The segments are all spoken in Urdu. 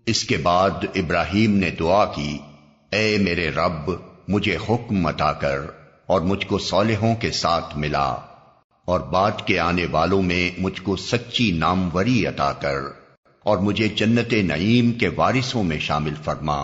اس کے بعد ابراہیم نے دعا کی، اے میرے رب مجھے حکم عطا کر اور مجھ کو صالحوں کے ساتھ ملا، اور بعد کے آنے والوں میں مجھ کو سچی ناموری عطا کر، اور مجھے جنت نعیم کے وارثوں میں شامل فرما،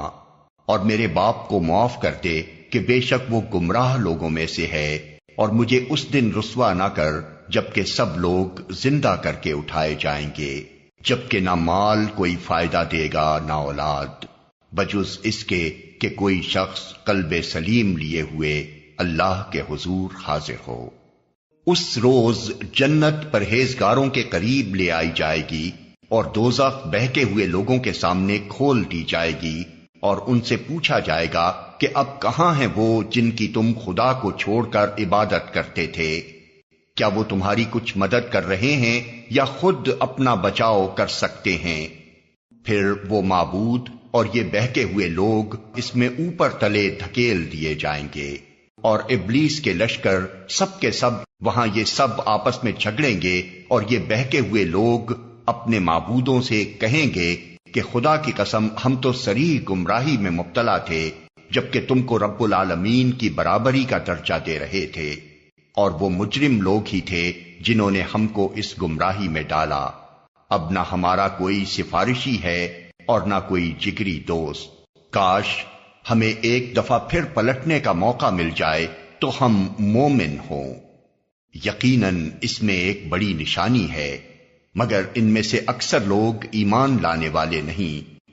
اور میرے باپ کو معاف کر دے کہ بے شک وہ گمراہ لوگوں میں سے ہے، اور مجھے اس دن رسوا نہ کر جبکہ سب لوگ زندہ کر کے اٹھائے جائیں گے، جبکہ نہ مال کوئی فائدہ دے گا نہ اولاد، بجز اس کے کہ کوئی شخص قلب سلیم لیے ہوئے اللہ کے حضور حاضر ہو۔ اس روز جنت پرہیزگاروں کے قریب لے آئی جائے گی اور دوزخ بہکے ہوئے لوگوں کے سامنے کھول دی جائے گی، اور ان سے پوچھا جائے گا کہ اب کہاں ہیں وہ جن کی تم خدا کو چھوڑ کر عبادت کرتے تھے؟ کیا وہ تمہاری کچھ مدد کر رہے ہیں یا خود اپنا بچاؤ کر سکتے ہیں؟ پھر وہ معبود اور یہ بہکے ہوئے لوگ اس میں اوپر تلے دھکیل دیے جائیں گے، اور ابلیس کے لشکر سب کے سب وہاں یہ سب آپس میں جھگڑیں گے، اور یہ بہکے ہوئے لوگ اپنے معبودوں سے کہیں گے کہ خدا کی قسم ہم تو صریح گمراہی میں مبتلا تھے جبکہ تم کو رب العالمین کی برابری کا درجہ دے رہے تھے، اور وہ مجرم لوگ ہی تھے جنہوں نے ہم کو اس گمراہی میں ڈالا۔ اب نہ ہمارا کوئی سفارشی ہے اور نہ کوئی جگری دوست، کاش ہمیں ایک دفعہ پھر پلٹنے کا موقع مل جائے تو ہم مومن ہوں۔ یقیناً اس میں ایک بڑی نشانی ہے، مگر ان میں سے اکثر لوگ ایمان لانے والے نہیں۔